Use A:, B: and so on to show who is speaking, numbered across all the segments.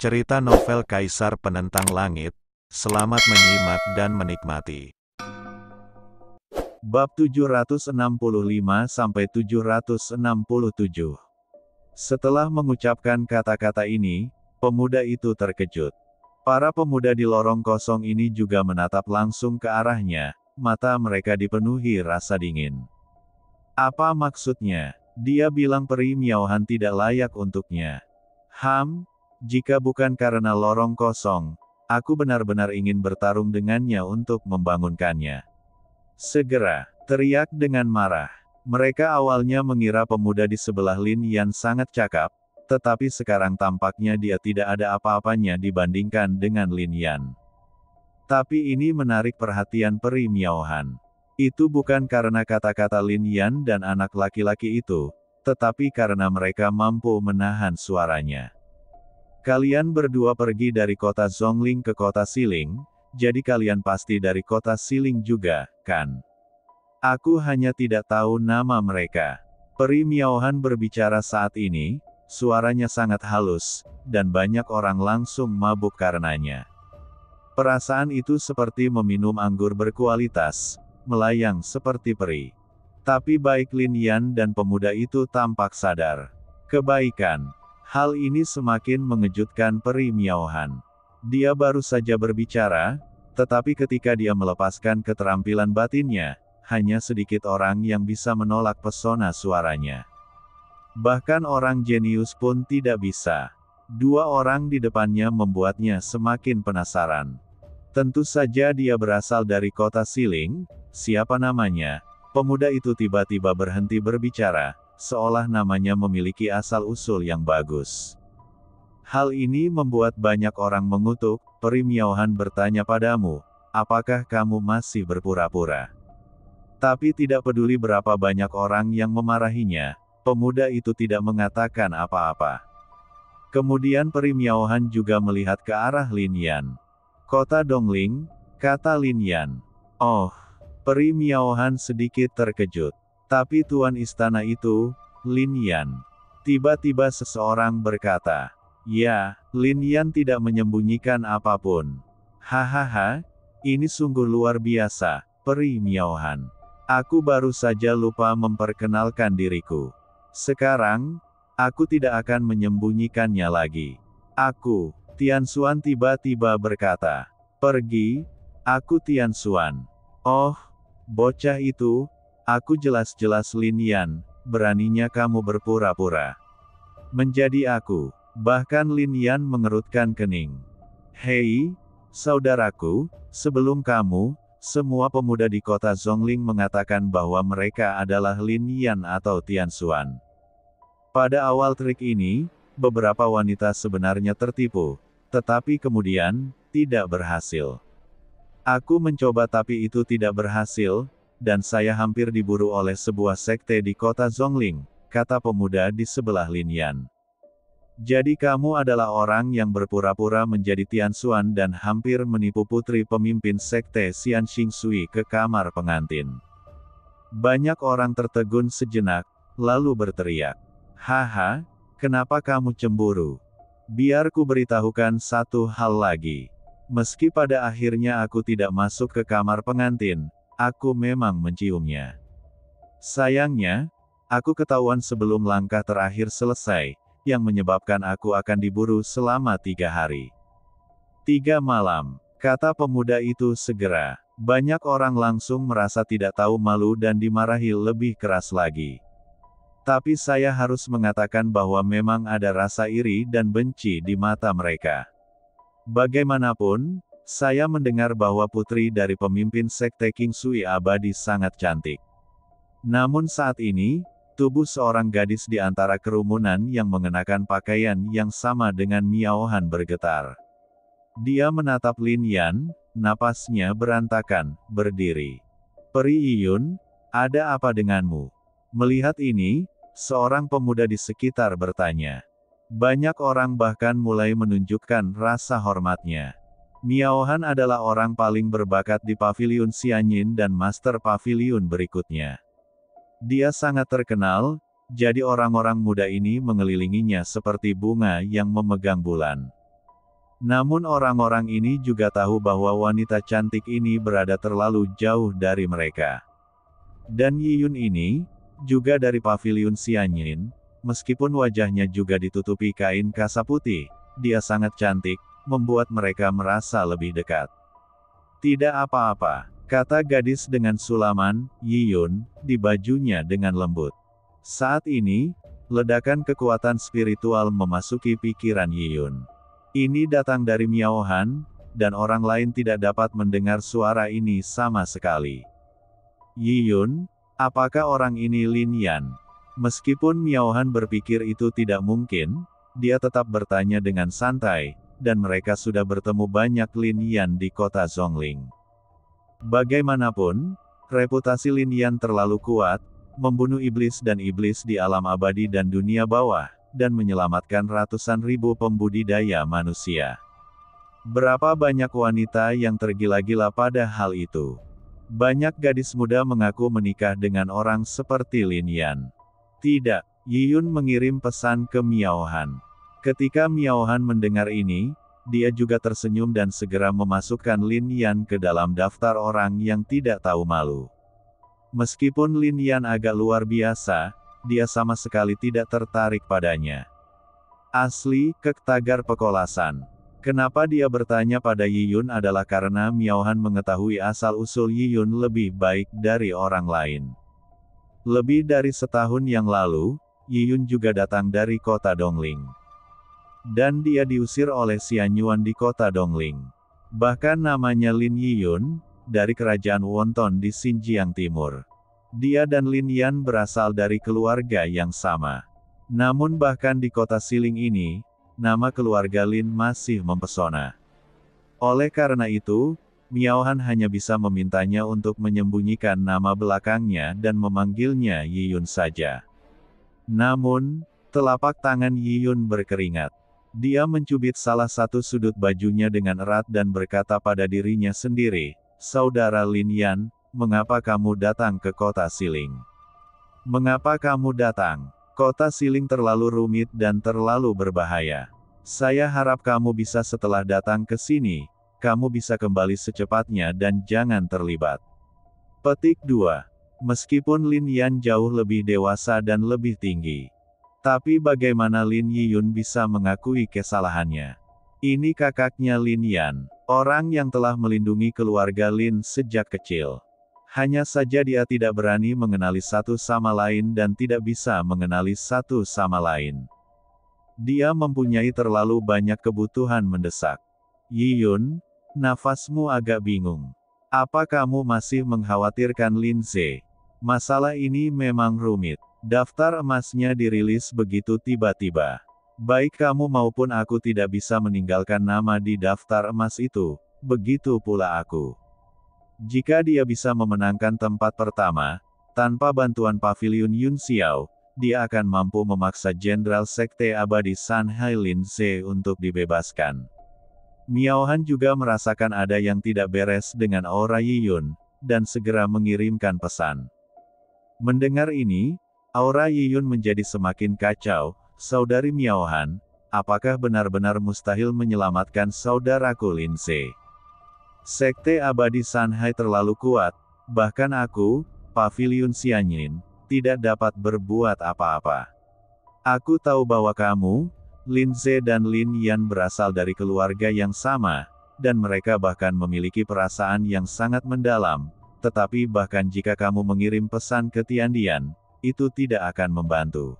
A: Cerita novel Kaisar Penentang Langit. Selamat menyimak dan menikmati. Bab 765-767. Setelah mengucapkan kata-kata ini, pemuda itu terkejut. Para pemuda di lorong kosong ini juga menatap langsung ke arahnya, mata mereka dipenuhi rasa dingin. Apa maksudnya? Dia bilang peri Miaohan tidak layak untuknya. Jika bukan karena lorong kosong, aku benar-benar ingin bertarung dengannya untuk membangunkannya. Segera, teriak dengan marah. Mereka awalnya mengira pemuda di sebelah Lin Yan sangat cakap, tetapi sekarang tampaknya dia tidak ada apa-apanya dibandingkan dengan Lin Yan. Tapi ini menarik perhatian peri Miaohan. Itu bukan karena kata-kata Lin Yan dan anak laki-laki itu, tetapi karena mereka mampu menahan suaranya. Kalian berdua pergi dari kota Zhongling ke kota Xiling, jadi kalian pasti dari kota Xiling juga, kan? Aku hanya tidak tahu nama mereka. Peri Miaohan berbicara saat ini, suaranya sangat halus, dan banyak orang langsung mabuk karenanya. Perasaan itu seperti meminum anggur berkualitas, melayang seperti peri. Tapi baik Lin Yan dan pemuda itu tampak sadar. Kebaikan. Hal ini semakin mengejutkan peri Miaohan. Dia baru saja berbicara, tetapi ketika dia melepaskan keterampilan batinnya, hanya sedikit orang yang bisa menolak pesona suaranya. Bahkan orang jenius pun tidak bisa. Dua orang di depannya membuatnya semakin penasaran. Tentu saja dia berasal dari kota Xiling. Siapa namanya? Pemuda itu tiba-tiba berhenti berbicara, seolah namanya memiliki asal-usul yang bagus. Hal ini membuat banyak orang mengutuk. Peri Miaohan bertanya padamu, apakah kamu masih berpura-pura? Tapi tidak peduli berapa banyak orang yang memarahinya, pemuda itu tidak mengatakan apa-apa. Kemudian peri Miaohan juga melihat ke arah Lin Yan. Kota Dongling, kata Lin Yan. Oh, peri Miaohan sedikit terkejut. Tapi tuan istana itu, Lin Yan. Tiba-tiba seseorang berkata, ya, Lin Yan tidak menyembunyikan apapun. Hahaha, ini sungguh luar biasa, peri Miaohan. Aku baru saja lupa memperkenalkan diriku. Sekarang, aku tidak akan menyembunyikannya lagi. Aku, Tian Xuan tiba-tiba berkata. Pergi, aku Tian Xuan. Oh, bocah itu, aku jelas-jelas Lin Yan, beraninya kamu berpura-pura menjadi aku. Bahkan Lin Yan mengerutkan kening. Hei, saudaraku, sebelum kamu, semua pemuda di kota Zhongling mengatakan bahwa mereka adalah Lin Yan atau Tian Xuan. Pada awal trik ini, beberapa wanita sebenarnya tertipu, tetapi kemudian, tidak berhasil. Aku mencoba tapi itu tidak berhasil, dan saya hampir diburu oleh sebuah sekte di kota Zhongling, kata pemuda di sebelah Lin Yan. Jadi kamu adalah orang yang berpura-pura menjadi Tian Xuan dan hampir menipu putri pemimpin sekte Xian Xingsui ke kamar pengantin. Banyak orang tertegun sejenak, lalu berteriak. Haha, kenapa kamu cemburu? Biar ku beritahukan satu hal lagi. Meski pada akhirnya aku tidak masuk ke kamar pengantin, aku memang menciumnya. Sayangnya, aku ketahuan sebelum langkah terakhir selesai, yang menyebabkan aku akan diburu selama 3 hari. 3 malam, kata pemuda itu segera. Banyak orang langsung merasa tidak tahu malu dan dimarahi lebih keras lagi. Tapi saya harus mengatakan bahwa memang ada rasa iri dan benci di mata mereka. Bagaimanapun, saya mendengar bahwa putri dari pemimpin sekte Qingsui abadi sangat cantik. Namun saat ini, tubuh seorang gadis di antara kerumunan yang mengenakan pakaian yang sama dengan Miaohan bergetar. Dia menatap Lin Yan, napasnya berantakan, berdiri. Peri Yiyun, ada apa denganmu? Melihat ini, seorang pemuda di sekitar bertanya. Banyak orang bahkan mulai menunjukkan rasa hormatnya. Miaohan adalah orang paling berbakat di paviliun Xianyin dan master paviliun berikutnya. Dia sangat terkenal, jadi orang-orang muda ini mengelilinginya seperti bunga yang memegang bulan. Namun orang-orang ini juga tahu bahwa wanita cantik ini berada terlalu jauh dari mereka. Dan Yiyun ini, juga dari paviliun Xianyin, meskipun wajahnya juga ditutupi kain kasa putih, dia sangat cantik, membuat mereka merasa lebih dekat. Tidak apa-apa, kata gadis dengan sulaman, Yiyun, di bajunya dengan lembut. Saat ini, ledakan kekuatan spiritual memasuki pikiran Yiyun. Ini datang dari Miao Han, dan orang lain tidak dapat mendengar suara ini sama sekali. Yiyun, apakah orang ini Lin Yan? Meskipun Miao Han berpikir itu tidak mungkin, dia tetap bertanya dengan santai, dan mereka sudah bertemu banyak Lin Yan di kota Zhongling. Bagaimanapun, reputasi Lin Yan terlalu kuat, membunuh iblis dan iblis di alam abadi dan dunia bawah, dan menyelamatkan ratusan ribu pembudidaya manusia. Berapa banyak wanita yang tergila-gila pada hal itu? Banyak gadis muda mengaku menikah dengan orang seperti Lin Yan. Tidak, Yiyun mengirim pesan ke Miao Han. Ketika Miao Han mendengar ini, dia juga tersenyum dan segera memasukkan Lin Yan ke dalam daftar orang yang tidak tahu malu. Meskipun Lin Yan agak luar biasa, dia sama sekali tidak tertarik padanya. Asli, kektagar pekolasan. Kenapa dia bertanya pada Yiyun adalah karena Miao Han mengetahui asal-usul Yiyun lebih baik dari orang lain. Lebih dari setahun yang lalu, Yiyun juga datang dari kota Dongling. Dan dia diusir oleh Xian Yuan di kota Dongling. Bahkan namanya Lin Yiyun, dari kerajaan Wonton di Xinjiang Timur. Dia dan Lin Yan berasal dari keluarga yang sama. Namun bahkan di kota Xiling ini, nama keluarga Lin masih mempesona. Oleh karena itu, Miao Han hanya bisa memintanya untuk menyembunyikan nama belakangnya dan memanggilnya Yiyun saja. Namun, telapak tangan Yiyun berkeringat. Dia mencubit salah satu sudut bajunya dengan erat dan berkata pada dirinya sendiri, "Saudara Lin Yan, mengapa kamu datang ke kota Xiling? Mengapa kamu datang? Kota Xiling terlalu rumit dan terlalu berbahaya. Saya harap kamu bisa setelah datang ke sini, kamu bisa kembali secepatnya dan jangan terlibat." Petik 2. Meskipun Lin Yan jauh lebih dewasa dan lebih tinggi. Tapi bagaimana Lin Yiyun bisa mengakui kesalahannya? Ini kakaknya Lin Yan, orang yang telah melindungi keluarga Lin sejak kecil. Hanya saja dia tidak berani mengenali satu sama lain dan tidak bisa mengenali satu sama lain. Dia mempunyai terlalu banyak kebutuhan mendesak. Yiyun, nafasmu agak bingung. Apa kamu masih mengkhawatirkan Lin Ze? Masalah ini memang rumit. Daftar emasnya dirilis begitu tiba-tiba. Baik kamu maupun aku tidak bisa meninggalkan nama di daftar emas itu, begitu pula aku. Jika dia bisa memenangkan tempat pertama, tanpa bantuan paviliun Yun Xiao, dia akan mampu memaksa Jenderal Sekte Abadi San Hai Lin Ze untuk dibebaskan. Miao Han juga merasakan ada yang tidak beres dengan aura Yiyun, dan segera mengirimkan pesan. Mendengar ini, aura Yiyun menjadi semakin kacau. "Saudari Miao Han, apakah benar-benar mustahil menyelamatkan saudaraku Lin Ze? Sekte Abadi San Hai terlalu kuat, bahkan aku, paviliun Xianyin, tidak dapat berbuat apa-apa. Aku tahu bahwa kamu, Lin Ze dan Lin Yan berasal dari keluarga yang sama, dan mereka bahkan memiliki perasaan yang sangat mendalam, tetapi bahkan jika kamu mengirim pesan ke Tiandian, itu tidak akan membantu.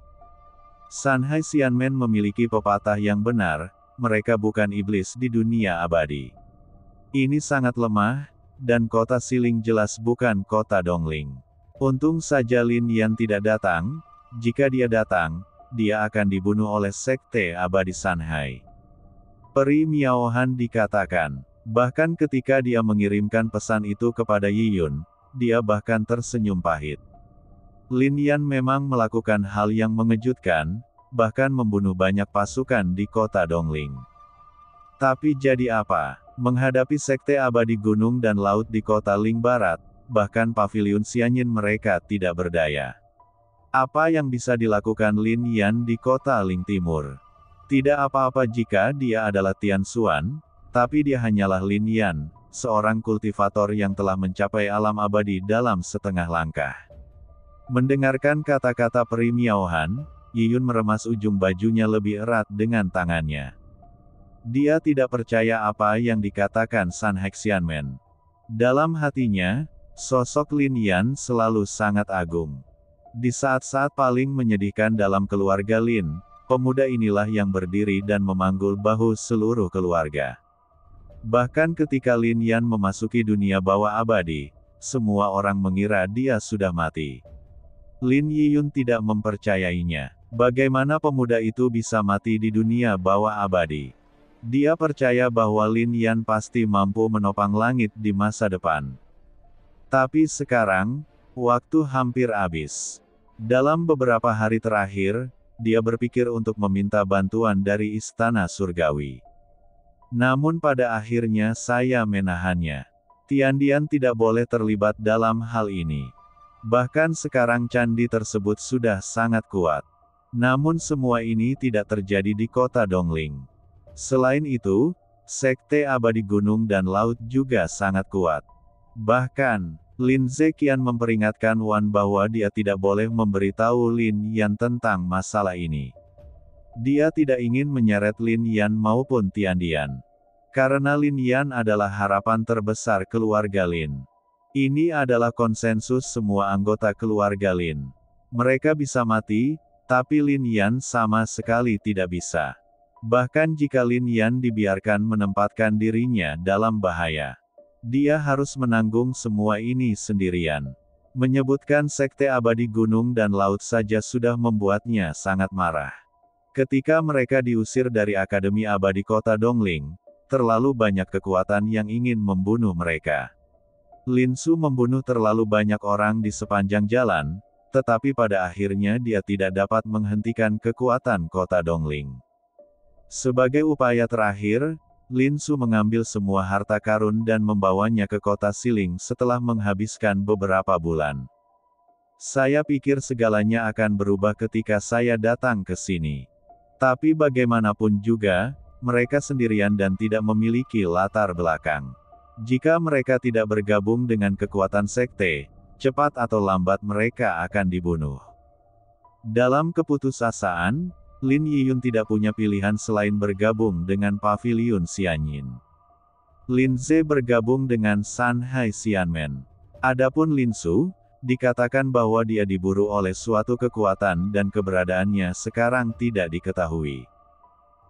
A: San Hai Xianmen memiliki pepatah yang benar, mereka bukan iblis di dunia abadi. Ini sangat lemah, dan kota Xiling jelas bukan kota Dongling. Untung saja Lin Yan tidak datang, jika dia datang, dia akan dibunuh oleh Sekte Abadi San Hai." Peri Miao Han dikatakan. Bahkan ketika dia mengirimkan pesan itu kepada Yiyun, dia bahkan tersenyum pahit. Lin Yan memang melakukan hal yang mengejutkan, bahkan membunuh banyak pasukan di kota Dongling. Tapi jadi apa? Menghadapi Sekte Abadi Gunung dan Laut di kota Ling Barat, bahkan paviliun Xianyin mereka tidak berdaya. Apa yang bisa dilakukan Lin Yan di kota Ling Timur? Tidak apa-apa jika dia adalah Tian Xuan, tapi dia hanyalah Lin Yan, seorang kultivator yang telah mencapai alam abadi dalam setengah langkah. Mendengarkan kata-kata Peri Miaohan, Yiyun meremas ujung bajunya lebih erat dengan tangannya. Dia tidak percaya apa yang dikatakan Sun Hexyanmen. Dalam hatinya, sosok Lin Yan selalu sangat agung. Di saat-saat paling menyedihkan dalam keluarga Lin, pemuda inilah yang berdiri dan memanggul bahu seluruh keluarga. Bahkan ketika Lin Yan memasuki dunia bawah abadi, semua orang mengira dia sudah mati. Lin Yiyun tidak mempercayainya. Bagaimana pemuda itu bisa mati di dunia bawah abadi? Dia percaya bahwa Lin Yan pasti mampu menopang langit di masa depan. Tapi sekarang, waktu hampir habis. Dalam beberapa hari terakhir, dia berpikir untuk meminta bantuan dari istana surgawi. Namun pada akhirnya saya menahannya. Tiandian tidak boleh terlibat dalam hal ini. Bahkan sekarang candi tersebut sudah sangat kuat. Namun semua ini tidak terjadi di kota Dongling. Selain itu, Sekte Abadi Gunung dan Laut juga sangat kuat. Bahkan, Lin Zekian memperingatkan Wan bahwa dia tidak boleh memberitahu Lin Yan tentang masalah ini. Dia tidak ingin menyeret Lin Yan maupun Tiandian. Karena Lin Yan adalah harapan terbesar keluarga Lin. Ini adalah konsensus semua anggota keluarga Lin. Mereka bisa mati, tapi Lin Yan sama sekali tidak bisa. Bahkan jika Lin Yan dibiarkan menempatkan dirinya dalam bahaya, dia harus menanggung semua ini sendirian. Menyebutkan Sekte Abadi Gunung dan Laut saja sudah membuatnya sangat marah. Ketika mereka diusir dari Akademi Abadi Kota Dongling, terlalu banyak kekuatan yang ingin membunuh mereka. Lin Su membunuh terlalu banyak orang di sepanjang jalan, tetapi pada akhirnya dia tidak dapat menghentikan kekuatan Kota Dongling. Sebagai upaya terakhir, Lin Su mengambil semua harta karun dan membawanya ke kota Siling setelah menghabiskan beberapa bulan. Saya pikir segalanya akan berubah ketika saya datang ke sini. Tapi bagaimanapun juga, mereka sendirian dan tidak memiliki latar belakang. Jika mereka tidak bergabung dengan kekuatan sekte, cepat atau lambat mereka akan dibunuh. Dalam keputusasaan, Lin Yiyun tidak punya pilihan selain bergabung dengan Paviliun Xianyin. Lin Ze bergabung dengan Sun Hexyanmen. Adapun Lin Su, dikatakan bahwa dia diburu oleh suatu kekuatan dan keberadaannya sekarang tidak diketahui.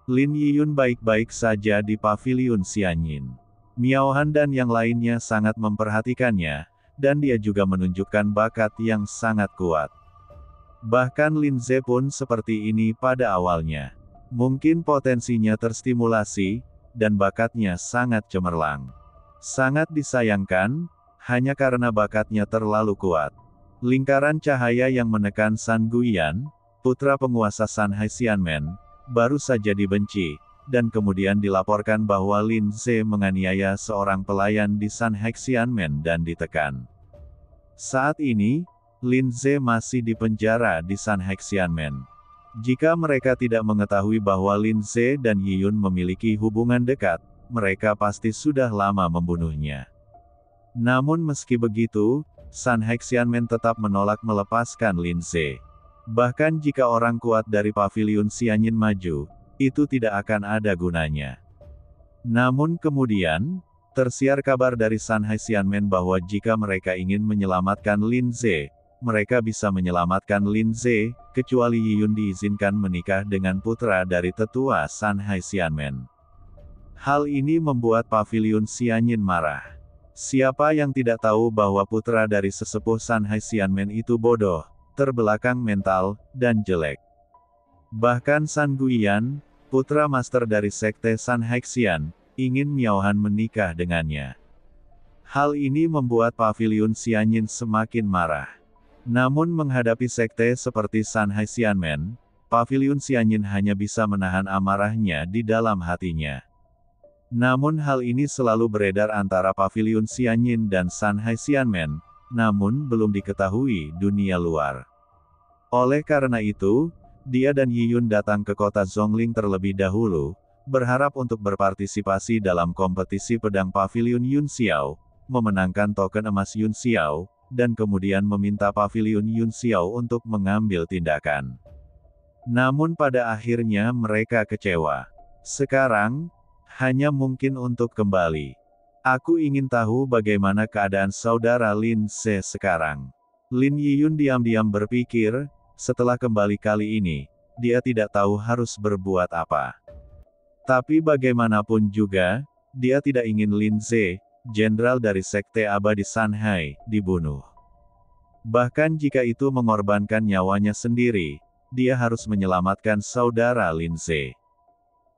A: Lin Yiyun baik-baik saja di Paviliun Xianyin. Miaohan dan yang lainnya sangat memperhatikannya, dan dia juga menunjukkan bakat yang sangat kuat. Bahkan Lin Ze pun seperti ini pada awalnya. Mungkin potensinya terstimulasi, dan bakatnya sangat cemerlang. Sangat disayangkan, hanya karena bakatnya terlalu kuat. Lingkaran cahaya yang menekan San Guiyan, putra penguasa Sun Hexyanmen, baru saja dibenci, dan kemudian dilaporkan bahwa Lin Ze menganiaya seorang pelayan di Sun Hexyanmen dan ditekan. Saat ini, Lin Ze masih di penjara di Sun Hexyanmen. Jika mereka tidak mengetahui bahwa Lin Ze dan Yiyun memiliki hubungan dekat, mereka pasti sudah lama membunuhnya. Namun meski begitu, Sun Hexyanmen tetap menolak melepaskan Lin Ze. Bahkan jika orang kuat dari Paviliun Xianyin maju, itu tidak akan ada gunanya. Namun kemudian, tersiar kabar dari Sun Hexyanmen bahwa jika mereka ingin menyelamatkan Lin Ze, mereka bisa menyelamatkan Lin Ze, kecuali Yiyun diizinkan menikah dengan putra dari tetua Sun Hexyanmen. Hal ini membuat Paviliun Xianyin marah. Siapa yang tidak tahu bahwa putra dari sesepuh Sun Hexyanmen itu bodoh, terbelakang mental, dan jelek. Bahkan San Guiyan, putra master dari sekte Sun Hexyan, ingin Miaohan menikah dengannya. Hal ini membuat Paviliun Xianyin semakin marah. Namun menghadapi sekte seperti Sun Hexyanmen, Paviliun Xianyin hanya bisa menahan amarahnya di dalam hatinya. Namun hal ini selalu beredar antara Paviliun Xianyin dan Sun Hexyanmen, namun belum diketahui dunia luar. Oleh karena itu, dia dan Yiyun datang ke kota Zhongling terlebih dahulu, berharap untuk berpartisipasi dalam kompetisi pedang Pavilion Yun Xiao, memenangkan token emas Yun Xiao, dan kemudian meminta Pavilion Yun Xiao untuk mengambil tindakan. Namun pada akhirnya mereka kecewa. Sekarang, hanya mungkin untuk kembali. Aku ingin tahu bagaimana keadaan saudara Lin Se sekarang. Lin Yiyun diam-diam berpikir, setelah kembali kali ini, dia tidak tahu harus berbuat apa. Tapi bagaimanapun juga, dia tidak ingin Lin Ze, jenderal dari Sekte Abadi Sanhai, dibunuh. Bahkan jika itu mengorbankan nyawanya sendiri, dia harus menyelamatkan saudara Lin Ze.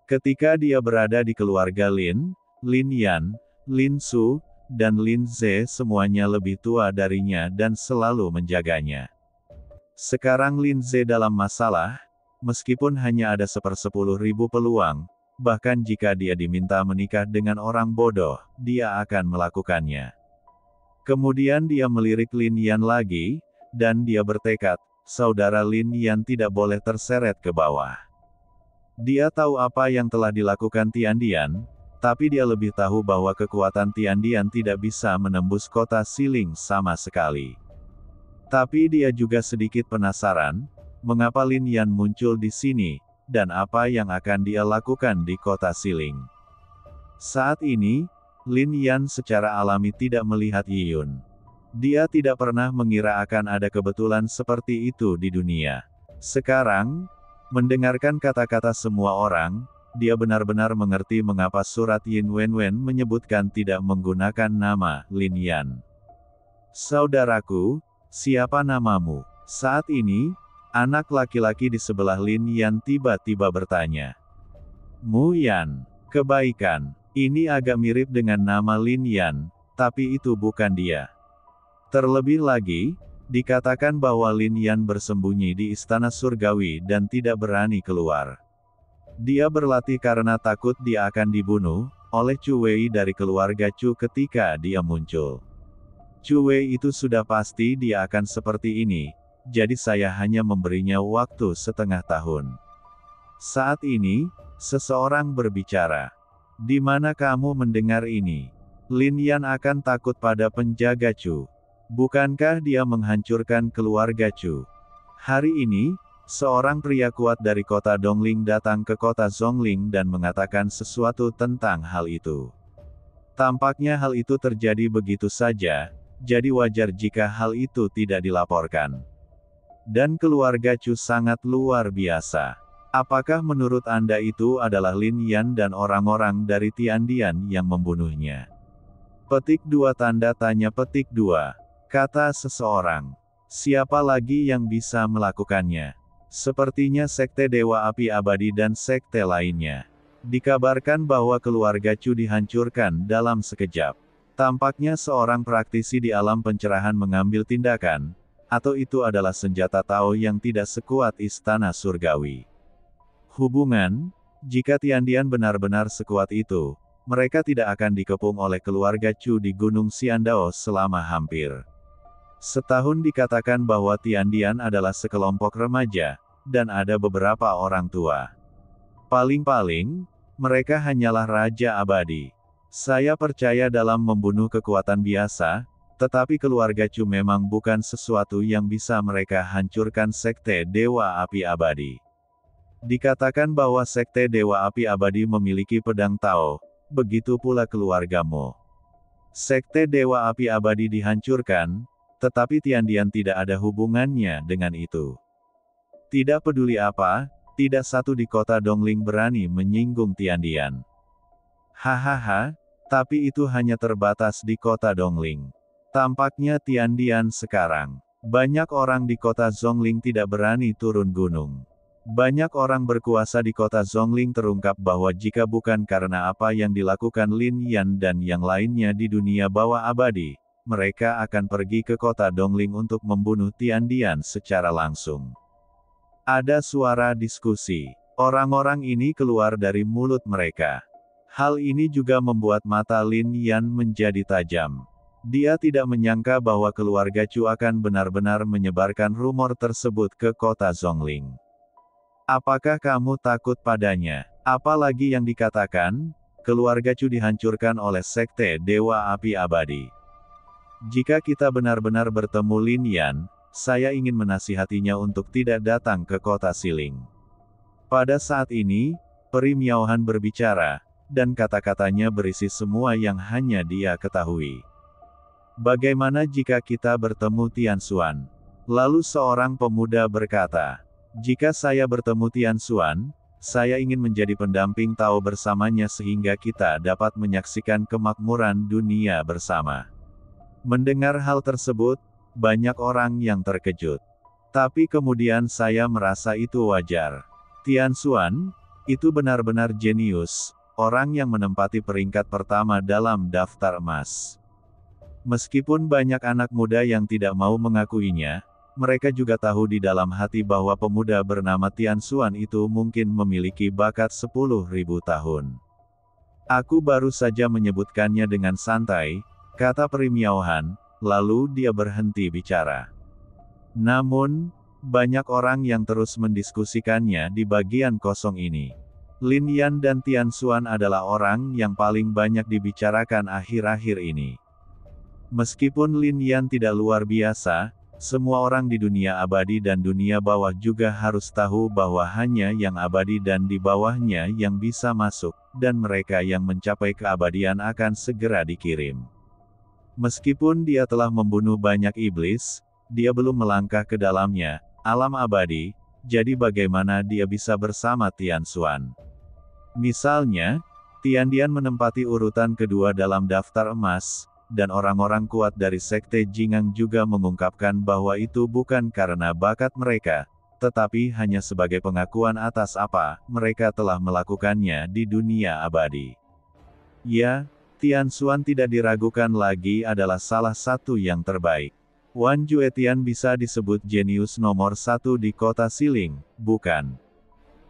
A: Ketika dia berada di keluarga Lin, Lin Yan, Lin Su, dan Lin Ze semuanya lebih tua darinya dan selalu menjaganya. Sekarang Lin Ze dalam masalah, meskipun hanya ada 1/10.000 peluang, bahkan jika dia diminta menikah dengan orang bodoh, dia akan melakukannya. Kemudian dia melirik Lin Yan lagi, dan dia bertekad, saudara Lin Yan tidak boleh terseret ke bawah. Dia tahu apa yang telah dilakukan Tiandian, tapi dia lebih tahu bahwa kekuatan Tiandian tidak bisa menembus kota Siling sama sekali. Tapi dia juga sedikit penasaran, mengapa Lin Yan muncul di sini, dan apa yang akan dia lakukan di kota Siling. Saat ini, Lin Yan secara alami tidak melihat Yiyun. Dia tidak pernah mengira akan ada kebetulan seperti itu di dunia. Sekarang, mendengarkan kata-kata semua orang, dia benar-benar mengerti mengapa surat Yin Wenwen menyebutkan tidak menggunakan nama Lin Yan. Saudaraku, siapa namamu? Saat ini, anak laki-laki di sebelah Lin Yan tiba-tiba bertanya. Mu Yan, kebaikan. Ini agak mirip dengan nama Lin Yan, tapi itu bukan dia. Terlebih lagi, dikatakan bahwa Lin Yan bersembunyi di istana surgawi dan tidak berani keluar. Dia berlatih karena takut dia akan dibunuh oleh Chu Wei dari keluarga Chu ketika dia muncul. Chu Wei itu sudah pasti dia akan seperti ini, jadi saya hanya memberinya waktu setengah tahun. Saat ini, seseorang berbicara. Di mana kamu mendengar ini? Lin Yan akan takut pada penjaga Chu. Bukankah dia menghancurkan keluarga Chu? Hari ini, seorang pria kuat dari kota Dongling datang ke kota Zhongling dan mengatakan sesuatu tentang hal itu. Tampaknya hal itu terjadi begitu saja, jadi wajar jika hal itu tidak dilaporkan. Dan keluarga Chu sangat luar biasa. Apakah menurut Anda itu adalah Lin Yan dan orang-orang dari Tiandian yang membunuhnya? Petik 2 tanda tanya petik 2. Kata seseorang. Siapa lagi yang bisa melakukannya? Sepertinya Sekte Dewa Api Abadi dan sekte lainnya. Dikabarkan bahwa keluarga Chu dihancurkan dalam sekejap. Tampaknya seorang praktisi di alam pencerahan mengambil tindakan, atau itu adalah senjata Tao yang tidak sekuat istana surgawi. Hubungan, jika Tiandian benar-benar sekuat itu, mereka tidak akan dikepung oleh keluarga Chu di Gunung Xiandao selama hampir setahun. Dikatakan bahwa Tiandian adalah sekelompok remaja, dan ada beberapa orang tua. Paling-paling, mereka hanyalah Raja Abadi. Saya percaya dalam membunuh kekuatan biasa, tetapi keluarga Chu memang bukan sesuatu yang bisa mereka hancurkan. Sekte Dewa Api Abadi. Dikatakan bahwa Sekte Dewa Api Abadi memiliki pedang Tao, begitu pula keluargamu. Sekte Dewa Api Abadi dihancurkan, tetapi Tiandian tidak ada hubungannya dengan itu. Tidak peduli apa, tidak satu di kota Dongling berani menyinggung Tiandian. Hahaha, tapi itu hanya terbatas di kota Dongling. Tampaknya Tiandian sekarang. Banyak orang di kota Zhongling tidak berani turun gunung. Banyak orang berkuasa di kota Zhongling terungkap bahwa jika bukan karena apa yang dilakukan Lin Yan dan yang lainnya di dunia bawah abadi, mereka akan pergi ke kota Dongling untuk membunuh Tiandian secara langsung. Ada suara diskusi. Orang-orang ini keluar dari mulut mereka. Hal ini juga membuat mata Lin Yan menjadi tajam. Dia tidak menyangka bahwa keluarga Chu akan benar-benar menyebarkan rumor tersebut ke kota Zhongling. Apakah kamu takut padanya? Apalagi yang dikatakan, keluarga Chu dihancurkan oleh Sekte Dewa Api Abadi. Jika kita benar-benar bertemu Lin Yan, saya ingin menasihatinya untuk tidak datang ke kota Siling. Pada saat ini, Peri Miaohan berbicara, dan kata-katanya berisi semua yang hanya dia ketahui. Bagaimana jika kita bertemu Tian Xuan? Lalu seorang pemuda berkata, jika saya bertemu Tian Xuan, saya ingin menjadi pendamping Tao bersamanya sehingga kita dapat menyaksikan kemakmuran dunia bersama. Mendengar hal tersebut, banyak orang yang terkejut. Tapi kemudian saya merasa itu wajar. Tian Xuan, itu benar-benar jenius, orang yang menempati peringkat pertama dalam daftar emas. Meskipun banyak anak muda yang tidak mau mengakuinya, mereka juga tahu di dalam hati bahwa pemuda bernama Tian Xuan itu mungkin memiliki bakat 10.000 tahun. Aku baru saja menyebutkannya dengan santai, kata Peri Miaohan, lalu dia berhenti bicara. Namun, banyak orang yang terus mendiskusikannya di bagian kosong ini. Lin Yan dan Tian Xuan adalah orang yang paling banyak dibicarakan akhir-akhir ini. Meskipun Lin Yan tidak luar biasa, semua orang di dunia abadi dan dunia bawah juga harus tahu bahwa hanya yang abadi dan di bawahnya yang bisa masuk, dan mereka yang mencapai keabadian akan segera dikirim. Meskipun dia telah membunuh banyak iblis, dia belum melangkah ke dalamnya, alam abadi, jadi bagaimana dia bisa bersama Tian Xuan? Misalnya, Tian Dian menempati urutan kedua dalam daftar emas, dan orang-orang kuat dari Sekte Jingang juga mengungkapkan bahwa itu bukan karena bakat mereka, tetapi hanya sebagai pengakuan atas apa mereka telah melakukannya di dunia abadi. Ya, Tian Xuan tidak diragukan lagi adalah salah satu yang terbaik. Wan Juetian bisa disebut jenius nomor 1 di kota Siling, bukan?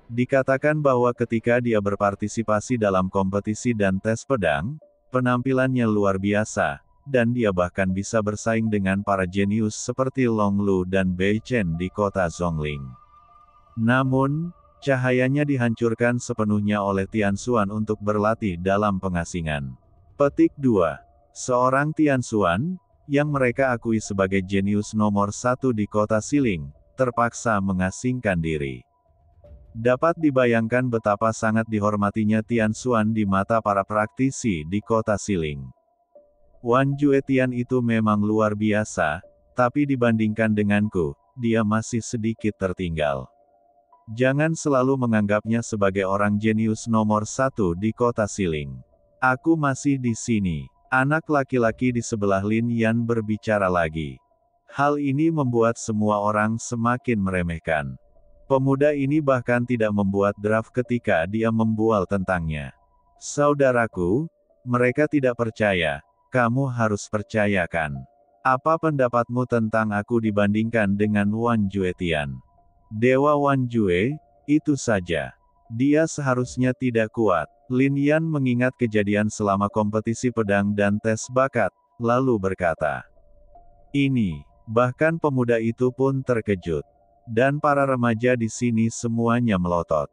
A: Dikatakan bahwa ketika dia berpartisipasi dalam kompetisi dan tes pedang, penampilannya luar biasa, dan dia bahkan bisa bersaing dengan para jenius seperti Long Lu dan Bei Chen di kota Zhongling. Namun, cahayanya dihancurkan sepenuhnya oleh Tian Xuan untuk berlatih dalam pengasingan. Petik 2. Seorang Tian Xuan, yang mereka akui sebagai jenius nomor 1 di kota Siling, terpaksa mengasingkan diri. Dapat dibayangkan betapa sangat dihormatinya Tian Xuan di mata para praktisi di kota Siling. Wan Juetian itu memang luar biasa, tapi dibandingkan denganku, dia masih sedikit tertinggal. Jangan selalu menganggapnya sebagai orang jenius nomor 1 di kota Siling. Aku masih di sini. Anak laki-laki di sebelah Lin Yan berbicara lagi. Hal ini membuat semua orang semakin meremehkan. Pemuda ini bahkan tidak membuat draft ketika dia membual tentangnya. Saudaraku, mereka tidak percaya, kamu harus percayakan. Apa pendapatmu tentang aku dibandingkan dengan Wan Juetian? Dewa Wan Jue, itu saja. Dia seharusnya tidak kuat. Lin Yan mengingat kejadian selama kompetisi pedang dan tes bakat, lalu berkata. Ini, bahkan pemuda itu pun terkejut. Dan para remaja di sini semuanya melotot.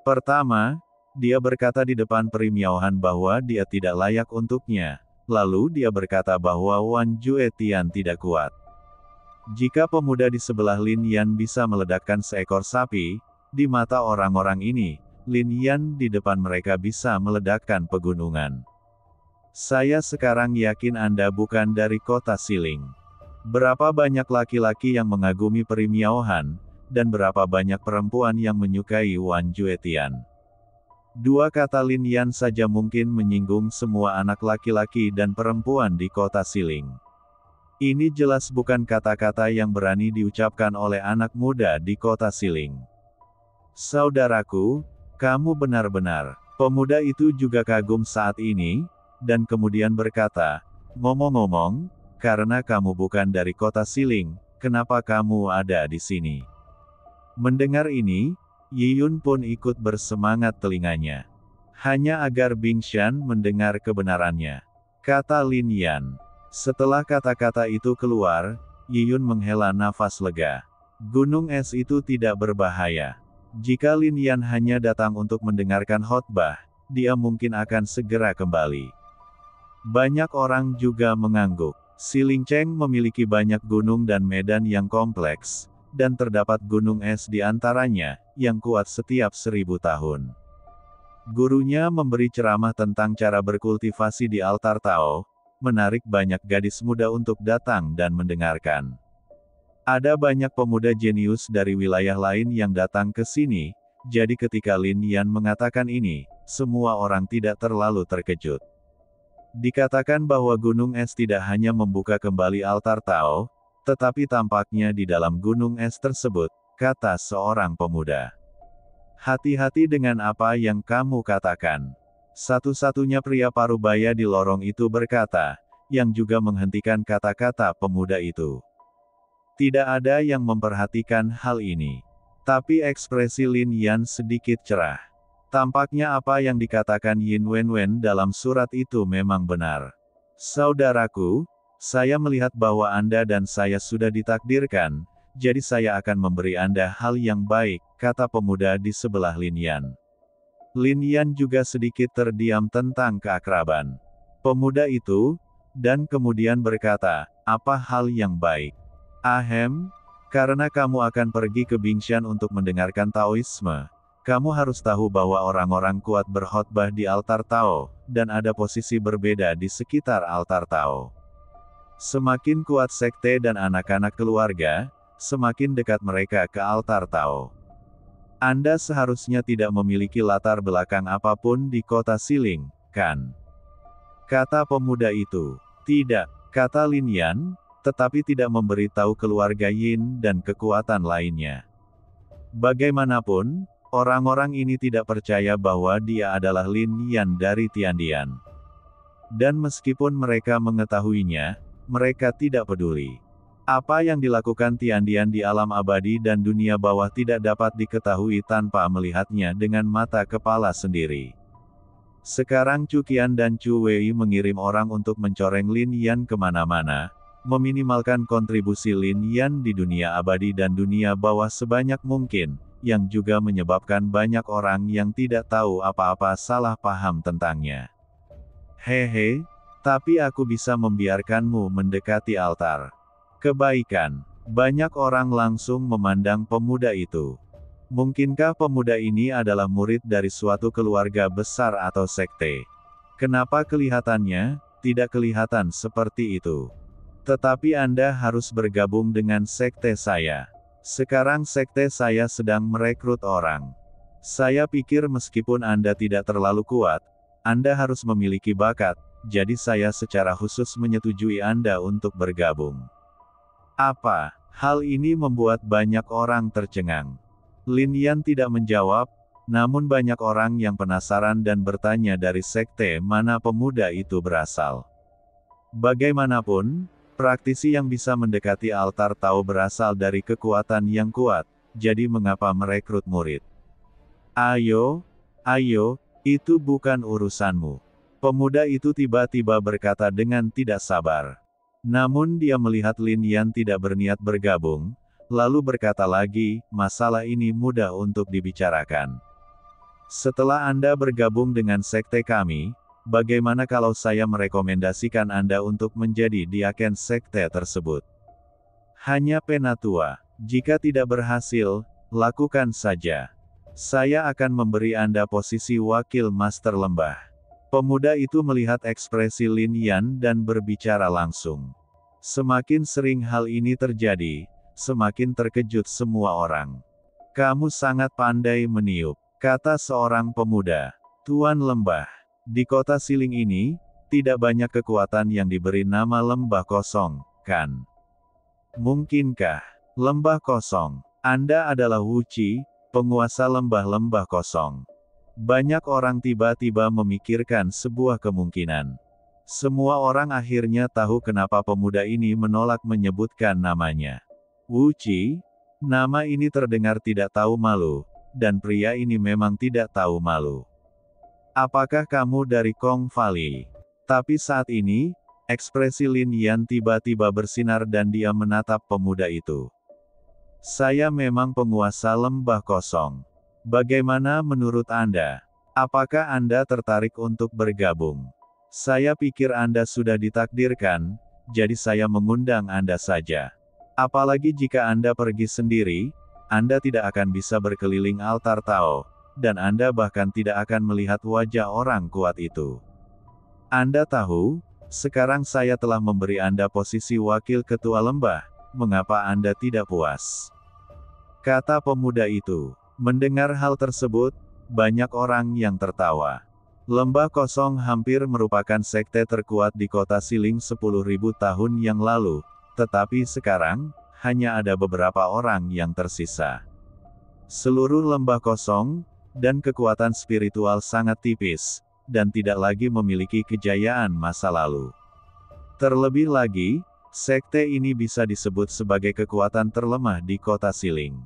A: Pertama, dia berkata di depan Peri Miaohan bahwa dia tidak layak untuknya. Lalu dia berkata bahwa Wan Juetian tidak kuat. Jika pemuda di sebelah Lin Yan bisa meledakkan seekor sapi, di mata orang-orang ini, Lin Yan di depan mereka bisa meledakkan pegunungan. Saya sekarang yakin Anda bukan dari kota Siling. Berapa banyak laki-laki yang mengagumi Peri Miaohan, dan berapa banyak perempuan yang menyukai Wan Juetian. Dua kata Lin Yan saja mungkin menyinggung semua anak laki-laki dan perempuan di kota Siling. Ini jelas bukan kata-kata yang berani diucapkan oleh anak muda di kota Siling. Saudaraku, kamu benar-benar. Pemuda itu juga kagum saat ini, dan kemudian berkata, ngomong-ngomong, karena kamu bukan dari kota Siling, kenapa kamu ada di sini? Mendengar ini, Yi Yun pun ikut bersemangat telinganya. Hanya agar Bing Shan mendengar kebenarannya. Kata Lin Yan. Setelah kata-kata itu keluar, Yi Yun menghela nafas lega. Gunung es itu tidak berbahaya. Jika Lin Yan hanya datang untuk mendengarkan khotbah, dia mungkin akan segera kembali. Banyak orang juga mengangguk. Xilingshan memiliki banyak gunung dan medan yang kompleks, dan terdapat gunung es di antaranya, yang kuat setiap 1000 tahun. Gurunya memberi ceramah tentang cara berkultivasi di altar Tao, menarik banyak gadis muda untuk datang dan mendengarkan. Ada banyak pemuda jenius dari wilayah lain yang datang ke sini, jadi ketika Lin Yan mengatakan ini, semua orang tidak terlalu terkejut. Dikatakan bahwa gunung es tidak hanya membuka kembali altar Tao, tetapi tampaknya di dalam gunung es tersebut, kata seorang pemuda. Hati-hati dengan apa yang kamu katakan. Satu-satunya pria parubaya di lorong itu berkata, yang juga menghentikan kata-kata pemuda itu. Tidak ada yang memperhatikan hal ini. Tapi ekspresi Lin Yan sedikit cerah. Tampaknya apa yang dikatakan Yin Wenwen dalam surat itu memang benar. Saudaraku, saya melihat bahwa Anda dan saya sudah ditakdirkan, jadi saya akan memberi Anda hal yang baik, kata pemuda di sebelah Lin Yan. Lin Yan juga sedikit terdiam tentang keakraban pemuda itu, dan kemudian berkata, apa hal yang baik? Ahem, karena kamu akan pergi ke Bingshan untuk mendengarkan Taoisme. Kamu harus tahu bahwa orang-orang kuat berkhotbah di altar Tao, dan ada posisi berbeda di sekitar altar Tao. Semakin kuat sekte dan anak-anak keluarga, semakin dekat mereka ke altar Tao. Anda seharusnya tidak memiliki latar belakang apapun di kota Xiling, kan? Kata pemuda itu. Tidak, kata Lin Yan, tetapi tidak memberitahu keluarga Yin dan kekuatan lainnya. Bagaimanapun, orang-orang ini tidak percaya bahwa dia adalah Lin Yan dari Tiandian. Dan meskipun mereka mengetahuinya, mereka tidak peduli. Apa yang dilakukan Tiandian di alam abadi dan dunia bawah tidak dapat diketahui tanpa melihatnya dengan mata kepala sendiri. Sekarang Chu Qian dan Chu Wei mengirim orang untuk mencoreng Lin Yan kemana-mana, meminimalkan kontribusi Lin Yan di dunia abadi dan dunia bawah sebanyak mungkin, yang juga menyebabkan banyak orang yang tidak tahu apa-apa salah paham tentangnya. Hehe, tapi aku bisa membiarkanmu mendekati altar kebaikan. Banyak orang langsung memandang pemuda itu. Mungkinkah pemuda ini adalah murid dari suatu keluarga besar atau sekte? Kenapa kelihatannya tidak kelihatan seperti itu? Tetapi Anda harus bergabung dengan sekte saya. Sekarang sekte saya sedang merekrut orang. Saya pikir meskipun Anda tidak terlalu kuat, Anda harus memiliki bakat, jadi saya secara khusus menyetujui Anda untuk bergabung. Apa? Hal ini membuat banyak orang tercengang. Lin Yan tidak menjawab, namun banyak orang yang penasaran dan bertanya dari sekte mana pemuda itu berasal. Bagaimanapun, praktisi yang bisa mendekati altar Tao berasal dari kekuatan yang kuat, jadi mengapa merekrut murid? Ayo, itu bukan urusanmu. Pemuda itu tiba-tiba berkata dengan tidak sabar. Namun dia melihat Lin Yan tidak berniat bergabung, lalu berkata lagi, masalah ini mudah untuk dibicarakan. Setelah Anda bergabung dengan sekte kami, bagaimana kalau saya merekomendasikan Anda untuk menjadi diaken sekte tersebut? Hanya penatua. Jika tidak berhasil, lakukan saja. Saya akan memberi Anda posisi wakil master lembah. Pemuda itu melihat ekspresi Lin Yan dan berbicara langsung. Semakin sering hal ini terjadi, semakin terkejut semua orang. Kamu sangat pandai meniup, kata seorang pemuda. Tuan lembah. Di kota Xiling ini, tidak banyak kekuatan yang diberi nama lembah kosong, kan? Mungkinkah lembah kosong? Anda adalah Wu Qi, penguasa lembah-lembah kosong. Banyak orang tiba-tiba memikirkan sebuah kemungkinan. Semua orang akhirnya tahu kenapa pemuda ini menolak menyebutkan namanya. Wu Qi, nama ini terdengar tidak tahu malu, dan pria ini memang tidak tahu malu. Apakah kamu dari Kong Valley? Tapi saat ini, ekspresi Lin Yan tiba-tiba bersinar dan dia menatap pemuda itu. Saya memang penguasa lembah kosong. Bagaimana menurut Anda? Apakah Anda tertarik untuk bergabung? Saya pikir Anda sudah ditakdirkan, jadi saya mengundang Anda saja. Apalagi jika Anda pergi sendiri, Anda tidak akan bisa berkeliling altar Tao, dan Anda bahkan tidak akan melihat wajah orang kuat itu. Anda tahu, sekarang saya telah memberi Anda posisi wakil ketua lembah, mengapa Anda tidak puas? Kata pemuda itu. Mendengar hal tersebut, banyak orang yang tertawa. Lembah Kosong hampir merupakan sekte terkuat di kota Siling 10.000 tahun yang lalu, tetapi sekarang, hanya ada beberapa orang yang tersisa. Seluruh Lembah Kosong, dan kekuatan spiritual sangat tipis, dan tidak lagi memiliki kejayaan masa lalu. Terlebih lagi, sekte ini bisa disebut sebagai kekuatan terlemah di kota Siling.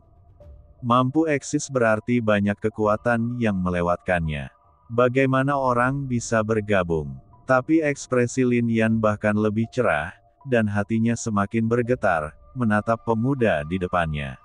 A: Mampu eksis berarti banyak kekuatan yang melewatkannya. Bagaimana orang bisa bergabung? Tapi ekspresi Lin Yan bahkan lebih cerah, dan hatinya semakin bergetar, menatap pemuda di depannya.